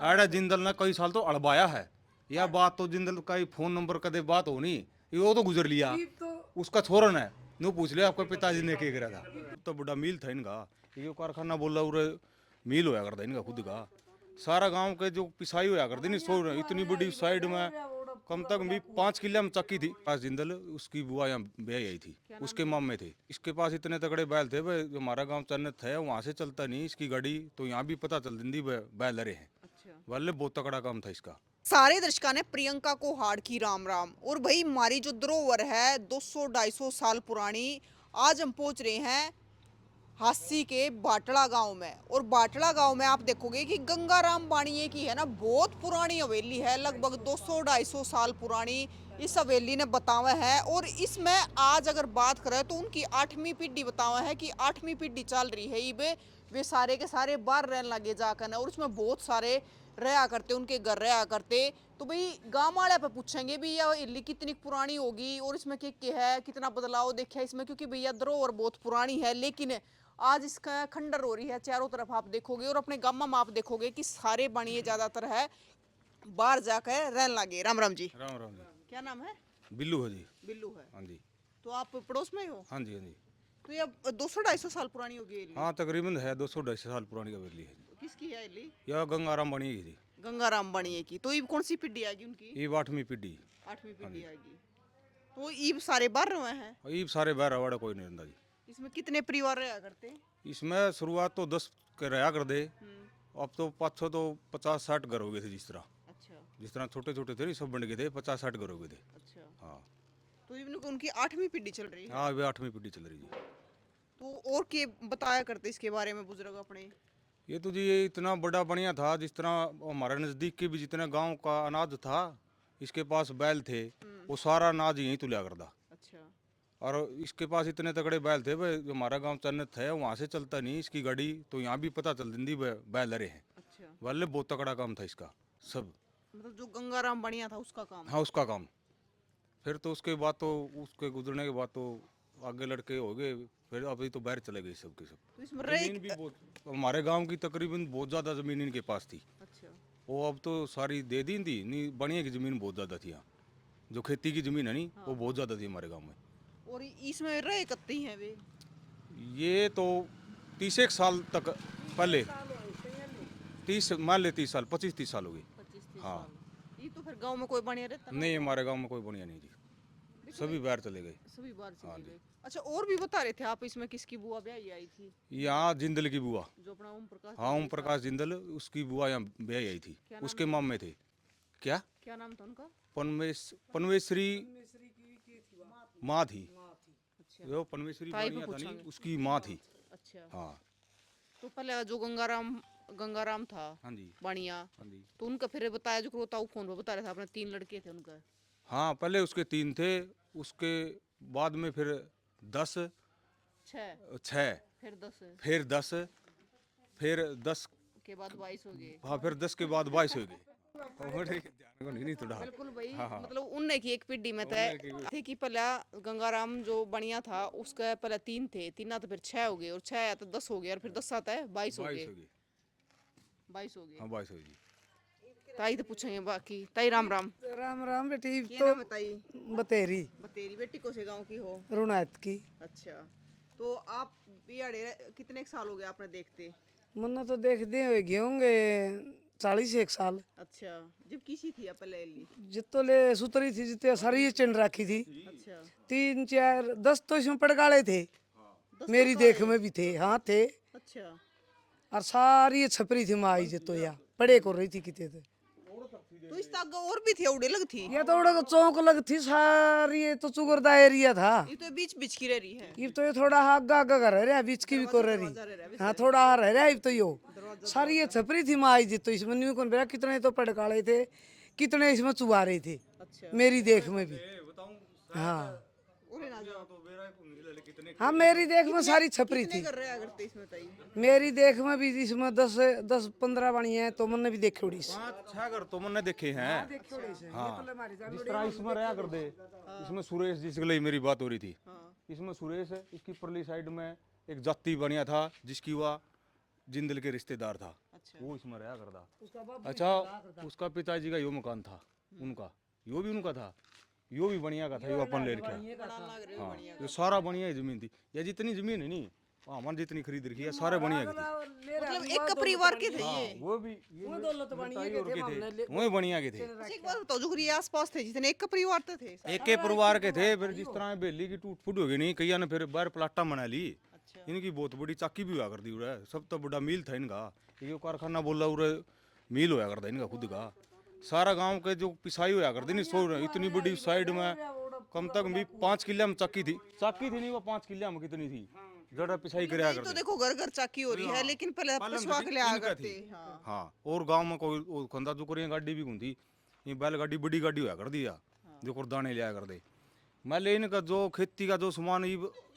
आड़ा जिंदल ने कई साल तो अड़बाया है। यह बात तो जिंदल का ही फोन नंबर कदे बात होनी, ये वो तो गुजर लिया। उसका छोरन है, नो पूछ लिया आपके पिताजी ने क्या करा था। तो बड़ा मील था इनका, ये कारखाना बोला उरे मील होया करता इनका खुद का। सारा गांव के जो पिसाई होया करती नहीं, सो इतनी बड़ी साइड में कम तक भी 5 किले में चक्की थी। पास जिंदल उसकी बुआ यहाँ ब्याह आई थी, उसके मामे थे। इसके पास इतने तगड़े बैल थे भाई, जो हमारा गांव चन्नत है वहाँ से चलता नहीं इसकी गाड़ी, तो यहाँ भी पता चल दी बैल लरे हैं। वाले बहुत तगड़ा काम था इसका। सारे दर्शकों ने प्रियंका को हार्ड की राम राम। और भाई हमारी जो धरोहर है 200-250 साल पुरानी, आज हम पहुंच रहे हैं हासी के बाटड़ा गांव में। और बाटड़ा गांव में आप देखोगे कि गंगाराम बाणिये की है ना, बहुत पुरानी हवेली है, लगभग 200-250 साल पुरानी इस हवेली ने बतावा है। और इसमें आज अगर बात करें तो उनकी 8वीं पीढ़ी बतावा है कि 8वीं पीढ़ी चल रही है। ये वे सारे के सारे बाहर रहने लगे जाकर, और उसमें बहुत सारे रहा करते, उनके घर रहा करते। तो भाई गांव वाले पे पूछेंगे भी यह इल्ली कितनी पुरानी होगी और इसमें क्या है, कितना बदलाव देखा इसमें, क्योंकि भैया धरोहर बहुत पुरानी है। लेकिन आज इसका खंडर हो रही है चारों तरफ आप देखोगे। और अपने गांव में आप देखोगे कि सारे बनिए ज्यादातर है बाहर जाकर रहने लगे। राम राम जी। राम राम जी। क्या नाम है? बिल्लू है जी। बिल्लू है। हाँ जी। तो आप पड़ोस में ही हो? हाँ जी हाँ जी। तो ये 200-250 साल पुरानी होगी ये इल्ली? हाँ तकरीबन है, 200-250 साल पुरानी हवेली है। किसकी है इल्ली? यह गंगाराम बनी थी। गंगाराम बनिए की। तो ये कौन सी पीढ़ी आएगी उनकी? ये 8वीं पीढ़ी। 8वीं पीढ़ी आएगी। तो ये सारे बाहर रहे हैं? ये सारे बहरा वाड़ा कोई नहीं रहता जी। इसमें कितने परिवार रहा करते? इसमें शुरुआत तो 10 के रहा कर दे, अब तो 500 तो 50-60 घर हो गए थे। अच्छा जिस तरह छोटे छोटे थे सब बन गए थे, 50-60 घर हो गए थे। अच्छा। हाँ तो ये उनकी 8वीं पीढ़ी चल रही है? हाँ, वे 8वीं पीढ़ी चल रही है। तो और के बताया करते इसके बारे में बुजुर्ग अपने? ये तो जी ये इतना बड़ा बढ़िया था, जिस तरह हमारे नज़दीक के भी जितने गांव का अनाज था, इसके पास बैल थे, वो सारा अनाज यहीं तुलिया करता। अच्छा और इसके पास इतने तगड़े बैल थे भाई, जो हमारा गांव चन्नत है वहाँ से चलता नहीं इसकी गाड़ी, तो यहाँ भी पता चल दी बैल लरे हैं। अच्छा। वाले बहुत तगड़ा काम था इसका सब। मतलब जो गंगाराम बढ़िया था उसका काम? हाँ उसका काम। फिर तो उसके बाद तो उसके गुजरने के बाद तो आगे लड़के हो गए, फिर अभी तो बाहर चले गए सब के सब। तो इसमें जमीन भी बहुत, हमारे गांव की तकरीबन बहुत ज़्यादा ज़मीन इनके पास थी। अच्छा वो अब तो सारी दे दी थी, नहीं बढ़िया की ज़मीन बहुत ज़्यादा थी यहाँ। जो खेती की ज़मीन है नहीं, वो बहुत ज़्यादा थी हमारे गांव में। और इसमें रहे कत्ते हैं वे? ये तो 30 साल तक पहले, 30 मान ले 30 साल, 25-30 साल हो गए। 25-30 हाँ। साल। ये तो फिर गांव में कोई बढ़िया रहता नहीं हमारे गांव में कोई बढ़िया नहीं जी, सभी बाहर चले गए। सभी बाहर हाँ चले जी। गए। अच्छा, और भी बता रहे थे आप इसमें किसकी बुआ ब्याही आई थी? यहाँ जिंदल की बुआ। जो अपना ओम प्रकाश? हाँ ओम प्रकाश जिंदल, उसकी बुआ यहाँ ब्याह आई थी, क्या नाम उसके था? मामे थे। क्या क्या नाम था उनका? पनवेश्वरी माँ थी। अच्छा जो पनवेश्वरी ताई पे बानिया था नहीं, पूछांगे। उसकी माँ थी। अच्छा। हाँ तो पहले जो गंगाराम था हाँ जी बाणिया, हाँ जी। तो उनका फिर बताया जो रोता फोन पे बता रहा था अपने 3 लड़के थे उनका? हाँ पहले उसके 3 थे, उसके बाद में फिर 10, 6, 6, फिर 10 फिर 10, फिर 10 के बाद 22 हो गए। हाँ फिर 10 के बाद 22 हो गए। और ध्यान को नहीं थोड़ा। बिल्कुल भाई। हाँ हाँ। मतलब उनने की एक पीढ़ी में तय थे कि पहला गंगाराम जो बढ़िया था उसका पहले 3 थे, 3 तो फिर 6 हो गए, और 6 या तो 10 हो गए, और फिर 10 आता है 22 हो 22 गए। हो गए। 22 हो गए। हाँ 22 हो गई। ताई तो पूछेंगे बाकी। ताई राम राम। राम राम बेटी। क्या तो नाम है ताई? बतेरी बतेरी। बेटी कौन से गांव की हो? रुनायत की। अच्छा। तो आप बियाड़े कितने साल हो गए आपने देखते? मन्ना तो देख दे होंगे 40 1 साल। अच्छा। जब किसी थी पहले इल्ली? जितो ले सुतरी थी, जितने सारी ये चिंड रखी थी। अच्छा। 3 4 10 तो इसमें पड़काले थे, 10 मेरी तो देख आए। में भी थे। हाँ थे। अच्छा। और सारी ये छपरी थी माँ आई जितो या पड़े को रही थी किते थे। तो इस तक और भी थे, उड़े लग थी? ये तो उड़ा को चौक लग थी सारी, ये तो चुगरदा एरिया था। ये तो बीच बीच की रह रही है। ये तो ये थोड़ा आगा आगा कर रहा है, बीच की भी को रही। हाँ थोड़ा आ रहा है तो यो सारी ये छपरी थी माँ आई जी, तो इसमें न्यू कौन कितने तो पड़काले थे, कितने इसमें चुबा रहे थे। अच्छा। मेरी देख में भी। हाँ उड़े ना जाओ। हाँ मेरी देख में सारी छपरी कितने थी। कर रहे हैं करते इसमें ताई? मेरी देख में भी इसमें 10 15 बनी है, तो मैंने भी देखी उड़ी। 5-6 घर तो मैंने देखे हैं। हाँ जिस तरह इसमें रहा कर दे, इसमें सुरेश जिसके लिए मेरी बात हो रही थी, इसमें सुरेश इसकी परली साइड में एक जाति बनिया था, जिसकी वह जिंदल के रिश्तेदार था। वो इसमें रहा करता। अच्छा, उसका पिताजी का यो मकान था उनका, यो भी उनका था, यो भी बढ़िया का था, यो अपन ले रखा। हाँ, ये सारा बढ़िया ही जमीन थी, ये जितनी जमीन है नहीं हमारे जितनी खरीद रखी है सारे बढ़िया की थी। मतलब एक परिवार के थे ये। वो भी ये दौलत बढ़िया के थे, वही बढ़िया के थे। अच्छा, एक बात बताओ, जो ये आसपास थे जितने एक का परिवार तो थे। एक के परिवार के थे, फिर जिस तरह बेली की टूट फूट हो गई नहीं, कईया ने फिर बाहर प्लाटा बना ली। इनकी बहुत बड़ी चाकी भी हुआ करती उरे, सब तो बड़ा मिल था इनका, ये कारखाना बोला उरे मिल होया करता इनका खुद का। सारा गांव के जो पिसाई होया करती नहीं, सो इतनी बड़ी साइड में कम तक भी 5 किले में चाकी थी नहीं, वो 5 किले में कितनी थी जड़ा पिसाई कराया तो करते। देखो घर घर चाकी हो रही है, लेकिन पहले पिसवा के लिया करते। हाँ, और गांव में कोई खंदा जो करिए गाड़ी भी होती, ये बैलगाड़ी बड़ी गाड़ी होया कर दिया जो कर दाने लिया कर दे। मैं ले इनका जो खेती का जो सामान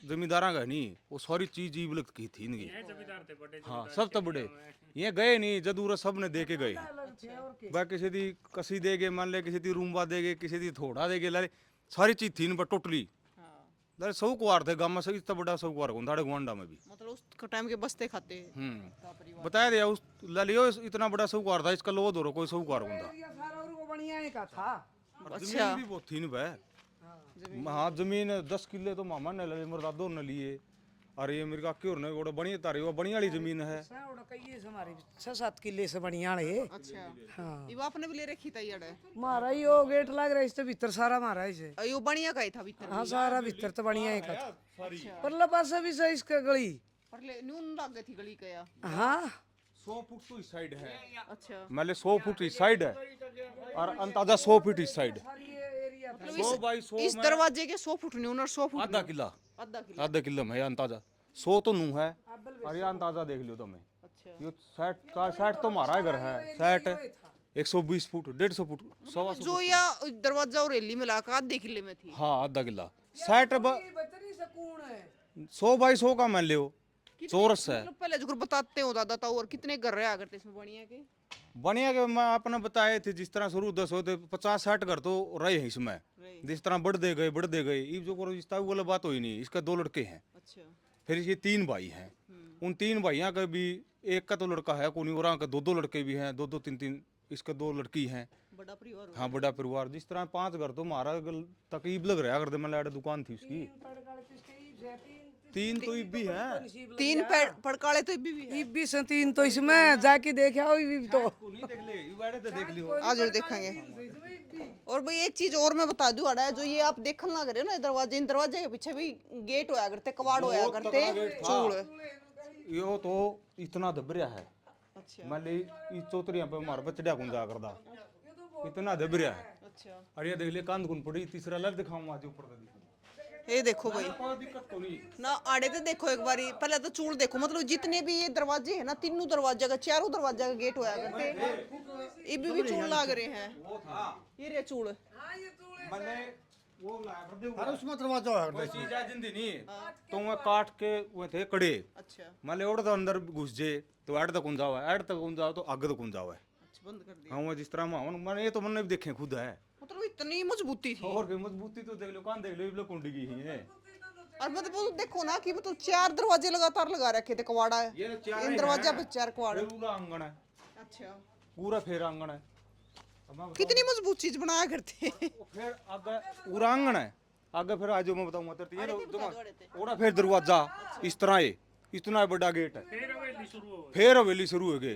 जमींदारा का नहीं, वो सारी चीज ईब लग की थी इनकी। हाँ, सब तो बड़े ये गए नहीं, जदूर सब ने दे के गए। वह किसी दी कसी देगे, मान ले किसी दी रूम्बा देगे, किसी दी थोड़ा देगे, लारे सारी चीज थी इन पर टोटली। लारे सौकुआर थे गाँव में, सब इतना बड़ा सौकुआर कौन था गुआंडा में भी। मतलब उस टाइम के बस्ते खाते। बताया दिया उस लालियो इतना बड़ा सौकुआर था, इसका लो दो कोई सौकुआर कौन था। बढ़िया का था। जमीन भी बहुत थी न भाई। हाँ, जमीन 10 किले तो मामा ने ले, मेरे दादो ने लिए, अरे ये मेरे काके और ने बड़ा बढ़िया तारी, वो बढ़िया वाली जमीन है। 6-7 किले से बढ़िया है। अच्छा, हाँ, ये आपने भी ले रखी था ये। मारा ही वो गेट लग रहा है, इससे भीतर सारा मारा इसे। यो बढ़िया का ही था भीतर। हाँ, सारा भीतर तो बढ़िया ही का था। परला पास भी सही इसका गली। पर ले न्यून लग गई थी गली का या। हाँ, 100 फुट तो इस साइड है। अच्छा, मतलब 100 फुट इस साइड है और अंदाजा 100 फीट इस साइड। 100 बाई 100 इस दरवाजे के 100 फुट न्यून और 100 फुट आधा किला, आधा किला में अंदाजा 100 तो नू है। और ये अंदाजा देख लियो तुम्हें। अच्छा, ये 60 तो हमारा घर है, 60 120 फुट 150 फुट 100। जो या दरवाजा और रेली मिला कर आधे किले में थी। हाँ, आधा किला 60 100 बाई 100 का मान लियो, चौरस है। मतलब पहले जो बताते हो दादा तो, और कितने घर रहा करते इसमें बढ़िया के। बढ़िया के मैं आपने बताए थे, जिस तरह शुरू 10 होते 50-60 घर तो रहे हैं इसमें, जिस तरह बढ़ते गए। ये जो करो इस वाला बात हुई नहीं, इसके 2 लड़के हैं। अच्छा, फिर इसके 3 भाई हैं, उन 3 भाइयों का भी एक का तो लड़का है, कोई और का 2 लड़के भी हैं, 2 3 इसके 2 लड़की हैं। बड़ा परिवार। हाँ, बड़ा परिवार। जिस तरह 5 घर तो हमारा तकरीब लग रहा करते, मतलब दुकान थी उसकी। 3 तो भी है, 3 पड़काले तो भी है। ये भी 3 तो इसमें जाके देखे आओ ये तो। देख लियो। आज और देखेंगे। और भाई एक चीज और मैं बता दूं, अड़ा जो ये आप देखने लग रहे हो ना दरवाजे, इन दरवाजे के पीछे भी गेट होया करते, कबाड़ होया करते, चूड़। यो तो इतना दबरिया है। अच्छा, मान ली इस चौतरिया पे हमारा बचड़ा कौन जा करदा, इतना दबरिया है। अच्छा, और ये देख ले कांद कौन पड़ी, तीसरा लग दिखाऊं आज ऊपर का। ये देखो भाई कोई दिक्कत तो नहीं ना, आड़े तो देखो एक बारी, पहले तो चूड़ देखो। मतलब जितने भी ये दरवाजे है ना, तीनों दरवाजा का, चारों दरवाजा का गेट होया करते, ये भी चूड़ लाग रहे हैं। वो था ये रे चूड़। मैंने वो लाया कर दे, अरे उसमें दरवाजा होया करता कोई चीज है जिंदी नहीं तो मैं काट के वो थे कड़े। अच्छा, मान ले तो अंदर घुस जे तो ऐड तक कौन जाओ, ऐड तक कौन जाओ तो आगे तक कौन जाओ है। अच्छा, बंद कर दिया। हाँ, वो जिस तरह मैंने ये तो मैंने भी देखे खुद है। मतलब इतनी मजबूती थी। और भी मजबूती तो देख लो, कान देख लो, ये कुंडी की है। और मतलब वो देखो ना कि मतलब 4 दरवाजे लगातार लगा रखे थे, कवाड़ा है ये 4 इन दरवाजा पे 4 कवाड़। पूरा आंगन है, अच्छा, पूरा फेर आंगन है। अब मैं कितनी मजबूत चीज बनाया करते। वो फिर आगे पूरा आंगन है, आगे फिर आज मैं बताऊंगा तेरे ओड़ा फिर दरवाजा इस तरह है, इतना बड़ा गेट है। फिर हवेली शुरू हो गई।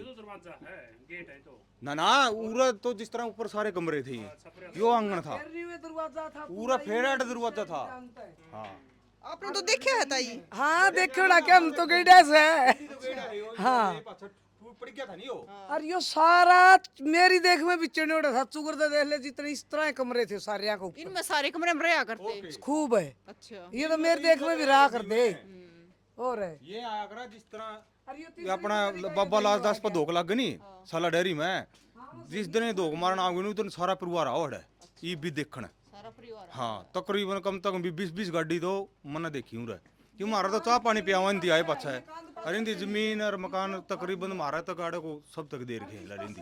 ना पूरा तो जिस तरह ऊपर सारे कमरे थे, यो आंगन था पूरा, फेर ऐड दरवाजा था। हाँ, आपने तो देखा है ताई। हाँ, देखो ना क्या हम तो गैस है। हाँ, पड़ गया था नहीं वो। और यो सारा मेरी देख में बिच्चे ने उड़ा था, चुगर तो देख ले जितने इस तरह कमरे थे सारे को, इनमें सारे कमरे में रहा करते। खूब है। अच्छा, ये तो मेरी देख में भी रहा कर दे। और है ये आया करा जिस तरह ये अपना बाबा लाल दास पर धोख लग गई साला डेयरी में, जिस दिन धोख मारना आ गई तो सारा परिवार आओ है ये भी देखण। सारा परिवार। हाँ, तकरीबन कम तक 20-20 गाड़ी तो मैंने देखी हूँ। क्यों हमारा तो चाह पानी पियावा इंदी आए पाछा है, अरे इंदी जमीन और मकान तकरीबन हमारा तक आड़े को सब तक देर खेल रही।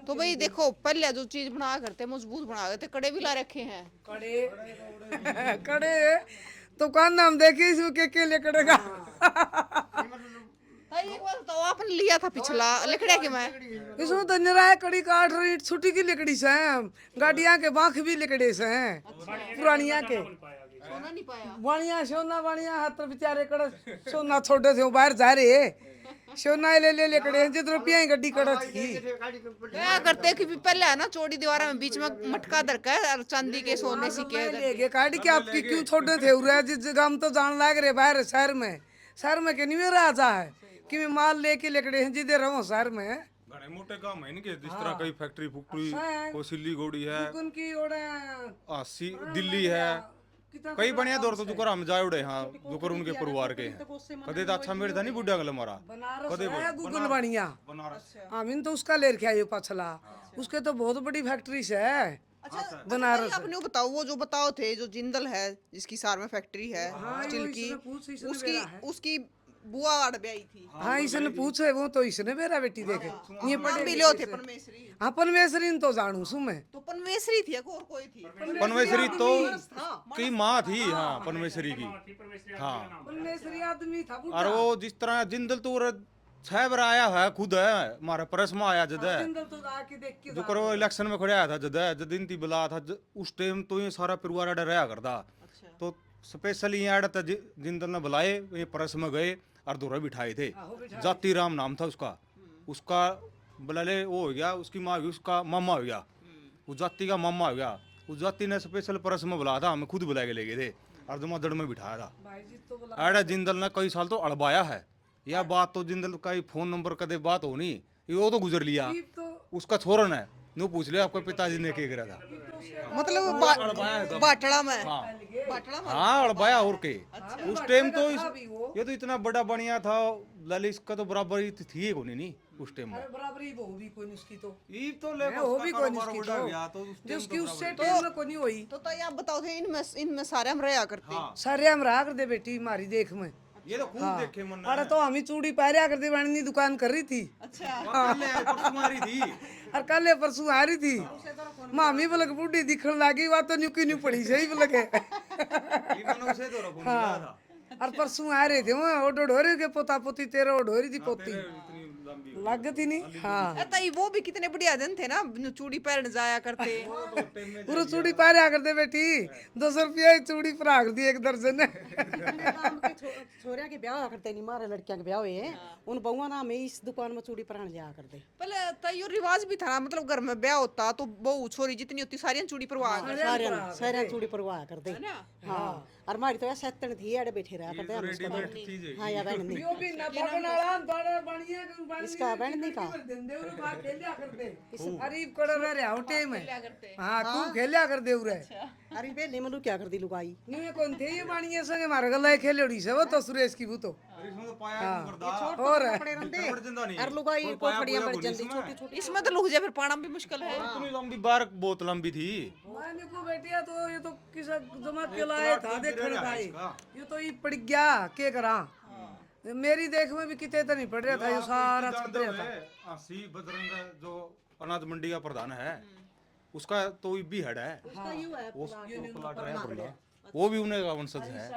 तो भाई देखो, पहले जो चीज बना करते मजबूत बना करते, कड़े भी ला रखे हैं। कड़े कड़े तो कान नाम देखे इसमें के लिए कड़ेगा। एक बार बताओ, आपने लिया था पिछला लकड़िया के मैं इसमें तो निराय कड़ी काट रही छुट्टी की लकड़ी से हैं, गाड़ियां के बांख भी लकड़े से हैं, पुरानिया के सोना नहीं पाया। बाणिया सोना बाणिया हाथ तो बेचारे कड़ सोना छोड़े थे वो बाहर जा रहे सोना ले ले लकड़े जित रुपया ही गड्डी कड़ थी। क्या करते कि पहले है ना चौड़ी दीवार में बीच में मटका धरका है और चांदी के सोने सिक्के लेके काट के आपकी क्यों छोड़े थे उरे जिस जगह हम तो जान लाग रहे बाहर शहर में के नहीं राजा है कि मैं माल लेके लकड़े हैं जिधर रहो शहर में घने मोटे काम है इनके, जिस तरह कई फैक्ट्री फुक्ट्री, कोई सिल्ली गोड़ी है, उनकी ओड़े दिल्ली है, कई बढ़िया दौर तो जुकर हम जाए उड़े। हाँ जुकर उनके परिवार के हैं। कदे तो अच्छा मेरे था नहीं बुढ़ा गल मारा कदे गूगल बाणिया हाँ मैंने तो उसका ले रखे आयो पछला उसके तो बहुत बड़ी फैक्ट्री है बनारस। आपने वो बताओ, वो जो बताओ थे जो जिंदल है जिसकी सार में फैक्ट्री है स्टील की, उसकी बुआ आड़ ब्याई थी। हाँ इसने पूछे वो तो इसने मेरा बेटी देखे ये नाम भी लो थे परमेश्वरी। हाँ परमेश्वरी तो जानू सु मैं तो परमेश्वरी थी और कोई थी? परमेश्वरी तो की माँ थी। हाँ परमेश्वरी की। हाँ परमेश्वरी आदमी था और वो जिस तरह जिंदल तो छह बार आया है खुद है हमारे परस में आया जद है तो आके देख के जो करो इलेक्शन में खड़ा था जद है जद इनती बुला था उस टाइम तो ये सारा परिवार अड़ा रहा करता। तो स्पेशली यहाँ अड़ा जिंदल ने बुलाए ये परस में गए और दोरा बिठाए थे। जाति राम नाम था उसका, उसका बुलाले वो हो गया, उसकी माँ हुई, उसका मामा हो गया, उस जाति का मामा हो गया। उस जाति ने स्पेशल परस में बुलाया था, हमें खुद बुला के ले गए थे और जमादड़ में बिठाया था। अड़ा जिंदल ने कई साल तो अड़बाया है। यह बात तो जिंदल का ही फोन नंबर कदे बात होनी ये वो तो गुजर लिया। उसका छोरन है नो पूछ लिया आपके पिताजी ने क्या करा था। मतलब बाटड़ा में बाटड़ा में हाँ अड़बाया और के उस टाइम तो ये तो इतना बड़ा बढ़िया था लाली इसका तो बराबर ही थी नहीं उस टाइम में बराबरी वो भी कोई नहीं उसकी तो ये तो ले वो भी कोई नहीं उसकी तो जो उसकी उससे टाइम में कोई नहीं हुई। तो ये आप बताओ थे इनमें सारे हम रहा करते। सारे हम रहा कर दे बेटी हमारी देख में ये तो खूब देखे मन अरे तो हम ही चूड़ी पहरिया करते वाणी दुकान कर रही थी। तुम्हारी थी और कल परसों आ रही थी मामी बोले बूढ़ी दिखने लगी वह तो न्यूकी न्यू पड़ी सही बोले और परसों आ रहे थे वो ढोरे के पोता पोती तेरा ढोरी थी पोती लग थी नहीं। हाँ ताई वो भी कितने बढ़िया दिन थे ना, चूड़ी पहन जाया करते। पूरा चूड़ी पहरिया करते बेटी 200 रुपया चूड़ी पहरा कर दी एक दर्जन। छोरिया के ब्याह करते नहीं मारे लड़कियां के ब्याह हुए उन बहुआ ना में इस दुकान में चूड़ी पहन जाया करते। पहले ताइयो रिवाज भी था ना, मतलब घर में ब्याह होता तो बहू छोरी जितनी होती सारी चूड़ी परवा सारे चूड़ी परवाह करते। हाँ और मारी तो ऐसा तन थी अड़े बैठे रहा करते हम। हाँ या बहन दी इसका बहन दी का गरीब कड़ रहे होटे में। हाँ तू खेलिया कर दे उरे अरे बे निमलू क्या कर दी लुगाई नी कौन थे ये बाणिये संगे मार गला खेलोड़ी से वो तो सुरेश की वो तो और और लुगाई कोई फड़ियां पड़ जंदी छोटी छोटी। इसमें तो लुक जाए फिर पाना भी मुश्किल है। इतनी लंबी बार बहुत लंबी थी। मैंने को बेटिया तो ये तो किसा जमा के लाए था देखने भाई ये तो ये पड़ गया के करा मेरी देख में भी कितने तो नहीं पड़ रहा था ये सारा छप रहा था। आसी बजरंग जो अनाज मंडी का प्रधान है उसका तो भी हेड है वो भी उन्हें का वंशज है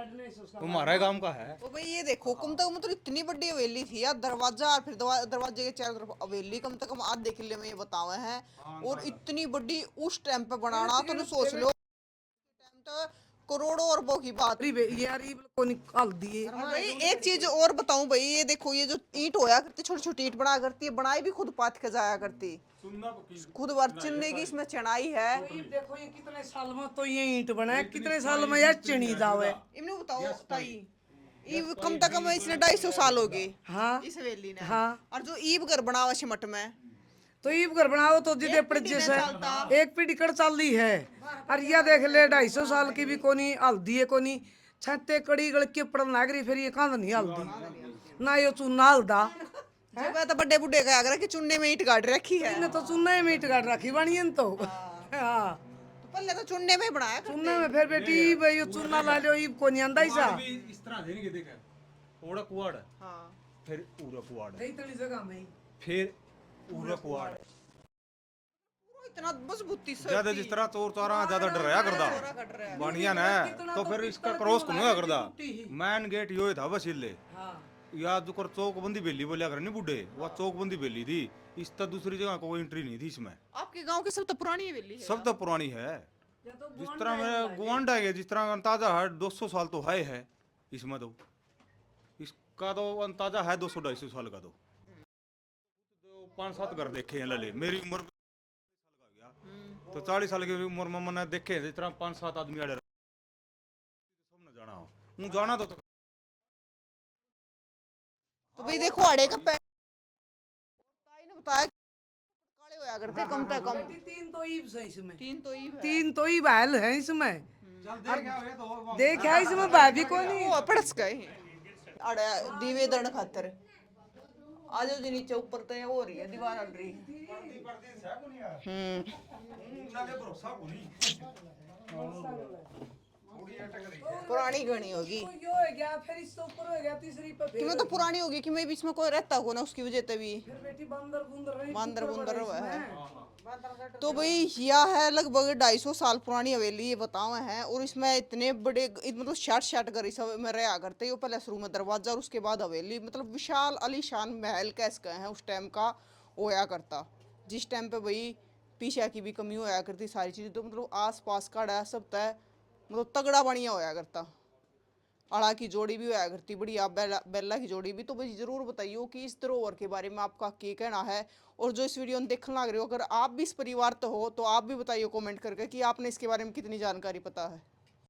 वो हमारे गांव का है। तो भाई ये देखो कम से कम मतलब इतनी बड़ी हवेली थी यार, दरवाजा और फिर दरवाजे के चारों तरफ हवेली कम से कम आधे किले में ये बतावे हैं। और इतनी बड़ी उस टाइम पे बनाना तो सोच लो टाइम तो करोड़ों अरबों की बात। यार ये को निकाल दिए। भाई एक चीज और बताऊं भाई, ये देखो ये जो ईंट होया करती छोटी छोटी ईंट बना करती है, बनाई भी खुद पाथ के जाया करती, खुद वर्चने की इसमें चढ़ाई है। देखो ये कितने साल में तो ये ईंट बनाए कितने साल में यार चढ़ी जावे। इन्हें बताओ ताई ये कम से कम इसने 250 साल हो गए। हाँ इस हवेली ने। हाँ और जो ईब घर बनावा सिमट में तो ईब घर बनाओ तो जिदे पड़ जैसे एक पीढ़ी कर चल रही है। और यह देख ले 250 साल की भी कोनी हल्दी है कोनी छते कड़ी गल के पड़न लाग रही फिर ये कांद नहीं हल्दी ना ये चूना हल्दा जब तो बड़े बुड्ढे का आगरा कि चुन्ने में ईंट गाड़ रखी है। इन्हें तो चुन्ना में ईंट गाड़ रखी बनी तो हाँ तो पहले तो चुन्ने में बनाया चुन्ना में फिर बेटी भाई चुन्ना ला लो ईब को नहीं आंदा सा इस तरह देने देखे ओड़ा कुआड़ हाँ फिर पूरा कुआड़ इतनी जगह में फिर पूरा कुआड़ इतना मजबूती से ज्यादा जिस तरह चोर चोरा ज्यादा डराया करदा बढ़िया ने तो फिर इसका क्रॉस को नहीं करदा। मैन गेट यो था बस इल्ले या जो कर चौकबंदी बेली बोलिया कर नहीं बूढ़े, वह चौकबंदी बेली थी। इस तरह दूसरी जगह कोई एंट्री नहीं थी इसमें। आपके गांव की सब तो पुरानी हवेली है। सब तो पुरानी है। जिस तरह मेरा गुआंडा है, जिस तरह अंताजा है 200 साल तो है इसमें तो। इसका तो अंताजा है 200-250 साल का। तो 5-7 घर देखे हैं लले। मेरी उम्र तो 40 साल की उम्र में मैंने देखे जिस तरह 5-7 आदमी आड़े सब न जाना हो। हूँ जाना तो भाई देखो आड़े का ताई ने बताया कि काले होया करते कम से कम। तीन तो ईब है इसमें, तीन तो ई तीन तो ईब बैल है इसमें। देखा इसमें भाभी को नहीं वो पड़स गए अड़े दीवे दण खातर। आज जी नीचे ऊपर तो हो रही है दीवार हल रही है। पुरानी घनी होगी यो हो गया, फिर इससे ऊपर हो गया तीसरी पे, कि मैं तो पुरानी होगी कि मैं बीच में कोई रहता हो ना उसकी वजह से भी फिर बेटी बंदर बुंदर रही, बंदर कुकर बुंदर बड़ा हुआ है। इसमें। तो भाई यह है लगभग 250 साल पुरानी हवेली ये बताओ है। और इसमें इतने बड़े मतलब 60 घर सब में रहा करते। वो पहले शुरू में दरवाजा और उसके बाद हवेली, मतलब विशाल आलीशान महल कैसे कहे हैं उस टाइम का होया करता। जिस टाइम पे भाई पीछे की भी कमी होया करती सारी चीज़, तो मतलब आस पास का सब तय मतलब तगड़ा बढ़िया होया करता। आड़ा की जोड़ी भी होया करती बढ़िया, बेला की जोड़ी भी। तो भाई जरूर बताइए कि इस धरोहर के बारे में आपका क्या कहना है। और जो इस वीडियो में देखने लग रहे हो, अगर आप भी इस परिवार तो हो तो आप भी बताइए कमेंट करके कि आपने इसके बारे में कितनी जानकारी पता है।